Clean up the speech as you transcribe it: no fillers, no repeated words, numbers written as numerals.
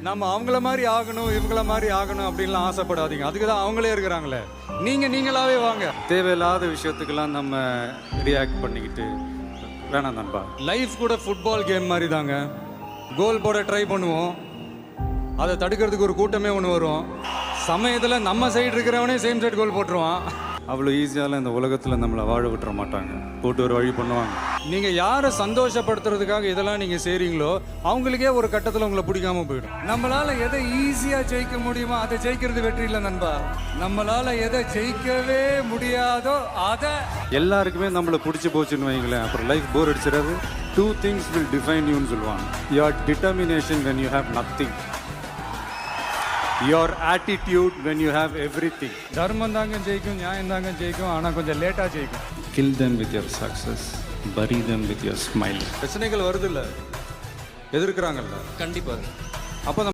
நம்ம அவங்கள மாதிரி ஆகணும் இவங்கள மாதிரி ஆகணும் அப்படின்லாம் ஆசைப்படாதீங்க. அதுக்கு தான் அவங்களே இருக்கிறாங்களே. நீங்களாவே வாங்க. தேவையில்லாத விஷயத்துக்கெல்லாம் நம்ம ரியாக்ட் பண்ணிக்கிட்டு வேணாம் நண்பா. லைஃப் கூட ஃபுட்பால் கேம் மாதிரி தாங்க. கோல் போட ட்ரை பண்ணுவோம், அதை தடுக்கிறதுக்கு ஒரு கூட்டமே ஒன்று வரும். சமயத்தில் நம்ம சைடு இருக்கிறவனே சேம் சைடு கோல் போட்டுருவான். அவ்வளோ ஈஸியால் இந்த உலகத்தில் நம்மளை வாழ விட்டுற மாட்டாங்க, போட்டு ஒரு வழி பண்ணுவாங்க. நீங்கள் யாரை சந்தோஷப்படுத்துறதுக்காக இதெல்லாம் நீங்கள் செய்கிறீங்களோ அவங்களுக்கே ஒரு கட்டத்தில் உங்களை பிடிக்காம போயிடும். நம்மளால் எதை ஈஸியாக ஜெயிக்க முடியுமோ அதை ஜெயிக்கிறது வெற்றி இல்லை நண்பா. நம்மளால் எதை ஜெயிக்கவே முடியாதோ அதை எல்லாருக்குமே நம்மளை பிடிச்சி போச்சுன்னு வைங்களேன், அப்புறம் லைஃப் போர் அடிச்சிடாது. 2 things will define youன்னு சொல்லுவாங்க. Your determination when you have nothing, your attitude when you have everything. தர்மம் தாங்க ஜெயிக்கும், நியாயம் தாங்க ஜெயிக்கும், ஆனால் கொஞ்சம் லேட்டாக ஜெயிக்கும். Kill them with your success, bury them with your smile. பிரச்சனைகள் வருது இல்லை, எதிர்க்கிறாங்கல்ல, கண்டிப்பாக. அப்போ